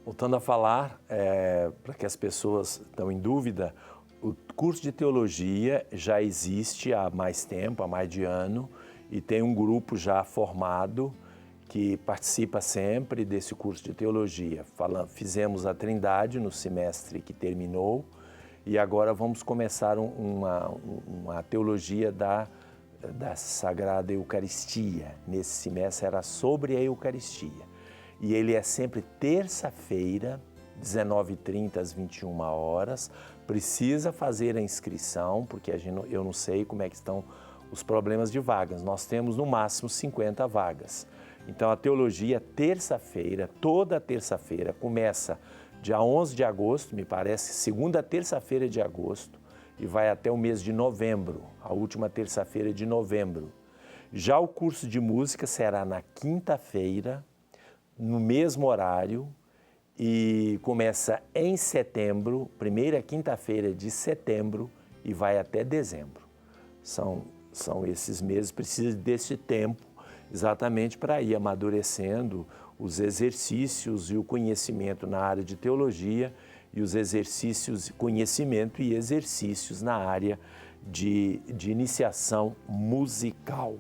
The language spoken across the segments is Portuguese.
Voltando a falar, para que as pessoas estão em dúvida, o curso de teologia já existe há mais tempo, há mais de ano, e tem um grupo já formado que participa sempre desse curso de teologia. Fizemos a Trindade no semestre que terminou e agora vamos começar uma teologia da Sagrada Eucaristia. Nesse semestre era sobre a Eucaristia. E ele é sempre terça-feira, 19h30 às 21 horas. Precisa fazer a inscrição, porque eu não sei como é que estão os problemas de vagas. Nós temos no máximo 50 vagas. Então a teologia, terça-feira, toda terça-feira, começa dia 11 de agosto, me parece, segunda terça-feira de agosto, e vai até o mês de novembro, a última terça-feira de novembro. Já o curso de música será na quinta-feira, no mesmo horário, e começa em setembro, primeira quinta-feira de setembro, e vai até dezembro. São esses meses, precisa desse tempo exatamente para ir amadurecendo os exercícios e o conhecimento na área de teologia e os exercícios, conhecimento e exercícios na área de iniciação musical.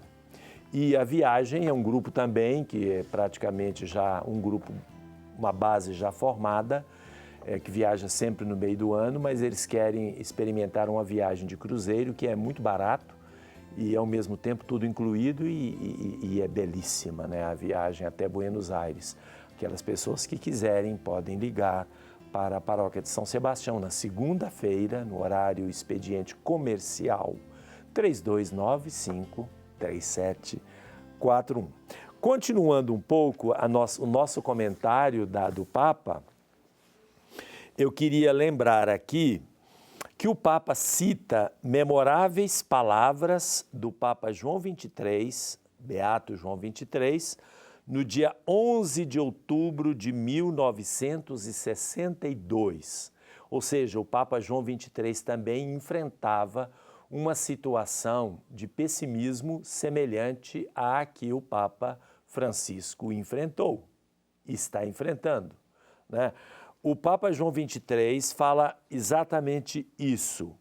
E a viagem é um grupo também, que é praticamente já um grupo, uma base já formada, que viaja sempre no meio do ano, mas eles querem experimentar uma viagem de cruzeiro, que é muito barato e ao mesmo tempo tudo incluído e é belíssima, né? A viagem até Buenos Aires. Aquelas pessoas que quiserem podem ligar para a Paróquia de São Sebastião na segunda-feira, no horário expediente comercial, 3295-3741. Continuando um pouco o nosso comentário do Papa, eu queria lembrar aqui que o Papa cita memoráveis palavras do Papa João XXIII, Beato João XXIII, no dia 11 de outubro de 1962. Ou seja, o Papa João XXIII também enfrentava uma situação de pessimismo semelhante à que o Papa Francisco enfrentou e está enfrentando, né? O Papa João XXIII fala exatamente isso.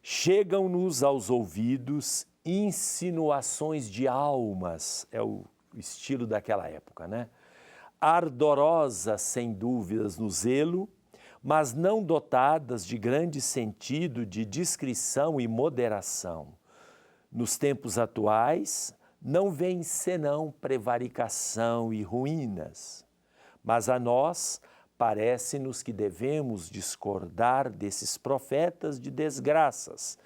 Chegam-nos aos ouvidos insinuações de almas, é o estilo daquela época, né? Ardorosas, sem dúvidas, no zelo, mas não dotadas de grande sentido de discrição e moderação. Nos tempos atuais, não vem senão prevaricação e ruínas. Mas a nós, parece-nos que devemos discordar desses profetas de desgraças,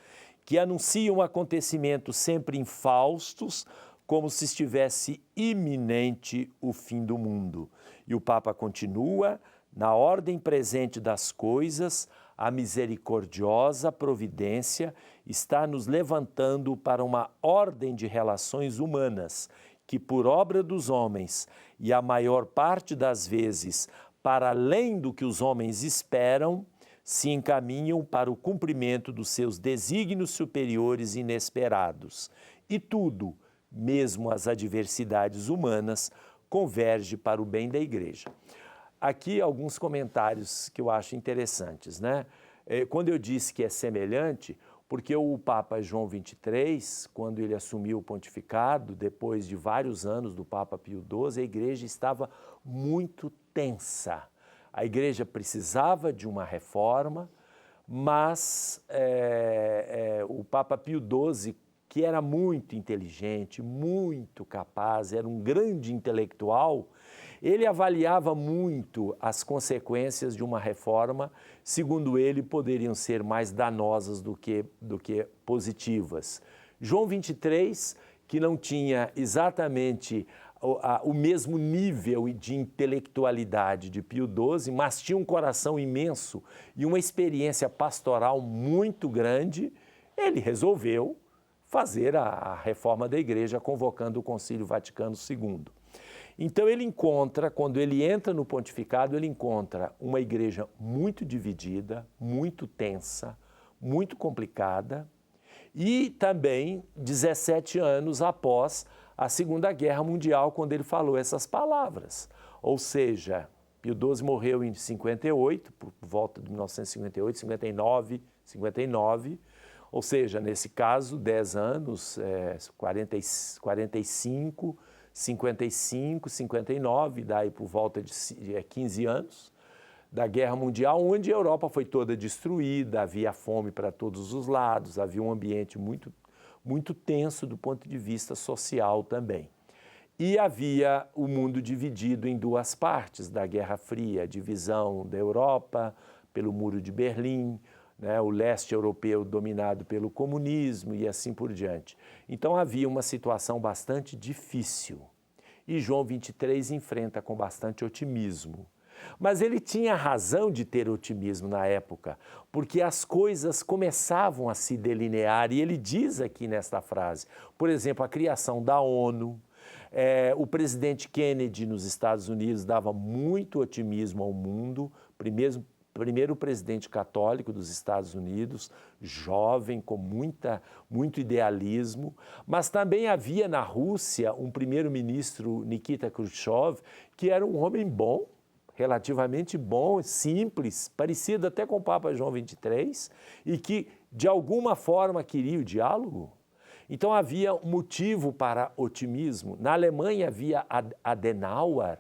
que anunciam acontecimentos sempre infaustos, como se estivesse iminente o fim do mundo. E o Papa continua: na ordem presente das coisas, a misericordiosa providência está nos levantando para uma ordem de relações humanas que, por obra dos homens, e a maior parte das vezes para além do que os homens esperam, se encaminham para o cumprimento dos seus desígnios superiores inesperados. E tudo, mesmo as adversidades humanas, converge para o bem da Igreja. Aqui alguns comentários que eu acho interessantes, né? Quando eu disse que é semelhante, porque o Papa João XXIII, quando ele assumiu o pontificado, depois de vários anos do Papa Pio XII, a Igreja estava muito tensa. A Igreja precisava de uma reforma, mas o Papa Pio XII, que era muito inteligente, muito capaz, era um grande intelectual, ele avaliava muito as consequências de uma reforma, segundo ele, poderiam ser mais danosas do que positivas. João XXIII, que não tinha exatamente o mesmo nível de intelectualidade de Pio XII, mas tinha um coração imenso e uma experiência pastoral muito grande, ele resolveu fazer a reforma da Igreja, convocando o Concílio Vaticano II. Então ele encontra, quando ele entra no pontificado, ele encontra uma igreja muito dividida, muito tensa, muito complicada, e também 17 anos após a Segunda Guerra Mundial, quando ele falou essas palavras. Ou seja, Pio XII morreu em 58, por volta de 1958, 59, ou seja, nesse caso, 10 anos, 45, 55, 59, daí por volta de 15 anos da Guerra Mundial, onde a Europa foi toda destruída, havia fome para todos os lados, havia um ambiente muito tenso do ponto de vista social também. E havia o mundo dividido em duas partes da Guerra Fria, a divisão da Europa pelo Muro de Berlim, né, o leste europeu dominado pelo comunismo e assim por diante. Então havia uma situação bastante difícil. E João 23 enfrenta com bastante otimismo. Mas ele tinha razão de ter otimismo na época, porque as coisas começavam a se delinear, e ele diz aqui nesta frase, por exemplo, a criação da ONU, o presidente Kennedy nos Estados Unidos dava muito otimismo ao mundo, primeiro presidente católico dos Estados Unidos, jovem, com muito idealismo, mas também havia na Rússia um primeiro-ministro, Nikita Khrushchev, que era um homem bom, relativamente bom, simples, parecido até com o Papa João XXIII, e que, de alguma forma, queria o diálogo. Então, havia um motivo para otimismo. Na Alemanha havia Adenauer,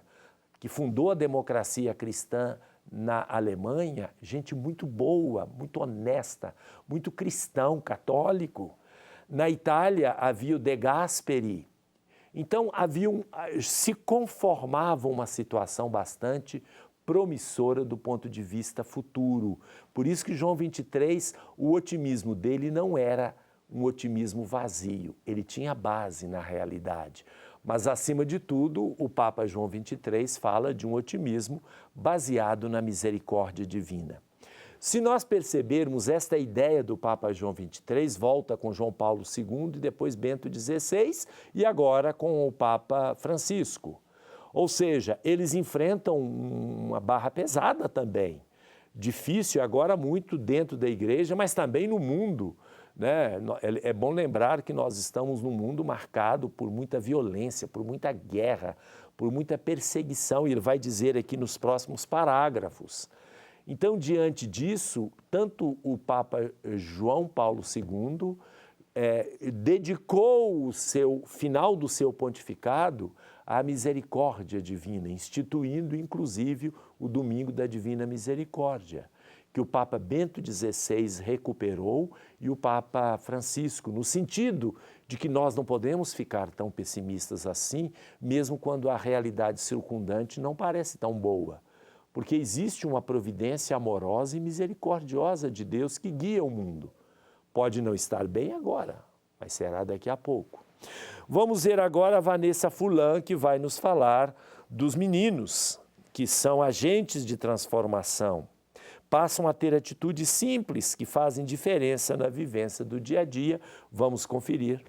que fundou a democracia cristã na Alemanha, gente muito boa, muito honesta, muito cristão, católico. Na Itália havia o De Gasperi. Então, se conformava uma situação bastante promissora do ponto de vista futuro. Por isso que João 23, o otimismo dele não era um otimismo vazio, ele tinha base na realidade. Mas, acima de tudo, o Papa João 23 fala de um otimismo baseado na misericórdia divina. Se nós percebermos, esta ideia do Papa João 23 volta com João Paulo II e depois Bento XVI e agora com o Papa Francisco. Ou seja, eles enfrentam uma barra pesada também, difícil agora muito dentro da igreja, mas também no mundo, né? É bom lembrar que nós estamos num mundo marcado por muita violência, por muita guerra, por muita perseguição, e ele vai dizer aqui nos próximos parágrafos. Então, diante disso, tanto o Papa João Paulo II dedicou o final do seu pontificado à misericórdia divina, instituindo, inclusive, o Domingo da Divina Misericórdia, que o Papa Bento XVI recuperou e o Papa Francisco, no sentido de que nós não podemos ficar tão pessimistas assim, mesmo quando a realidade circundante não parece tão boa. Porque existe uma providência amorosa e misericordiosa de Deus que guia o mundo. Pode não estar bem agora, mas será daqui a pouco. Vamos ver agora a Vanessa Fulan, que vai nos falar dos meninos, que são agentes de transformação. Passam a ter atitudes simples que fazem diferença na vivência do dia a dia. Vamos conferir.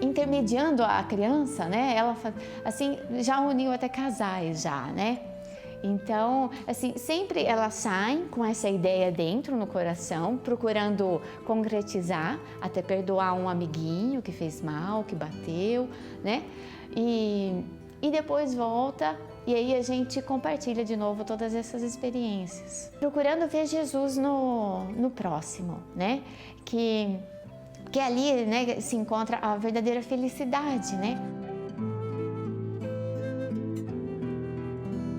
Intermediando a criança, né? Ela assim já uniu até casais já, né? Então, assim, sempre elas saem com essa ideia dentro no coração, procurando concretizar, até perdoar um amiguinho que fez mal, que bateu, né? E depois volta e aí a gente compartilha de novo todas essas experiências, procurando ver Jesus no próximo, né? Que ali, né, se encontra a verdadeira felicidade, né?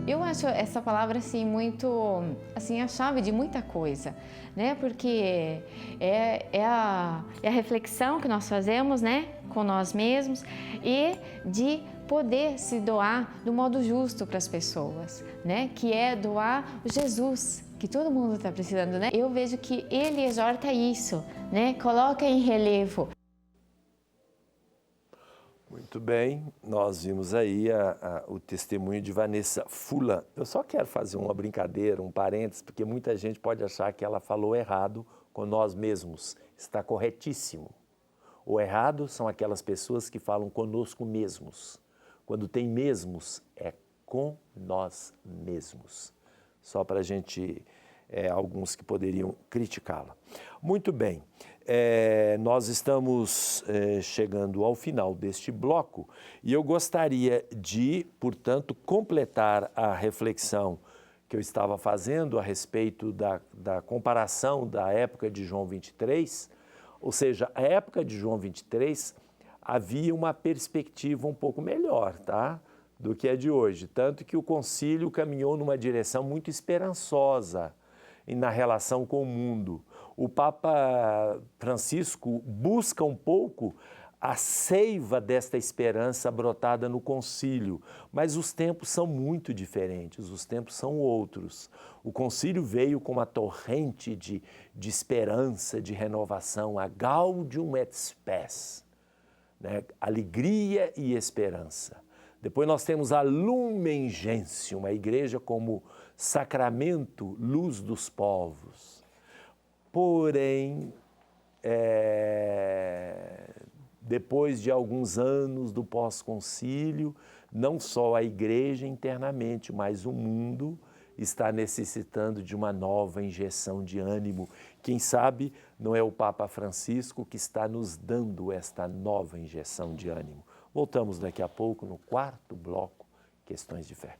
Eu acho essa palavra assim muito, assim, a chave de muita coisa, né? Porque é a reflexão que nós fazemos, né, com nós mesmos e de poder se doar do modo justo para as pessoas, né? Que é doar o Jesus, que todo mundo está precisando, né? Eu vejo que ele exorta isso, né? Coloca em relevo. Muito bem, nós vimos aí o testemunho de Vanessa Fulan. Eu só quero fazer uma brincadeira, um parênteses, porque muita gente pode achar que ela falou errado com nós mesmos. Está corretíssimo. O errado são aquelas pessoas que falam conosco mesmos. Quando tem mesmos, é com nós mesmos. Só para a gente, alguns que poderiam criticá-la. Muito bem, nós estamos chegando ao final deste bloco e eu gostaria de, portanto, completar a reflexão que eu estava fazendo a respeito da comparação da época de João 23, ou seja, a época de João 23 havia uma perspectiva um pouco melhor, tá? Do que a de hoje, tanto que o concílio caminhou numa direção muito esperançosa na relação com o mundo. O Papa Francisco busca um pouco a seiva desta esperança brotada no concílio, mas os tempos são muito diferentes, os tempos são outros. O concílio veio com uma torrente de esperança, de renovação, a Gaudium et Spes, né? Alegria e esperança. Depois nós temos a Lumen Gentium, a igreja como sacramento, luz dos povos. Porém, depois de alguns anos do pós-concílio, não só a igreja internamente, mas o mundo está necessitando de uma nova injeção de ânimo. Quem sabe não é o Papa Francisco que está nos dando esta nova injeção de ânimo. Voltamos daqui a pouco no quarto bloco, Questões de Fé.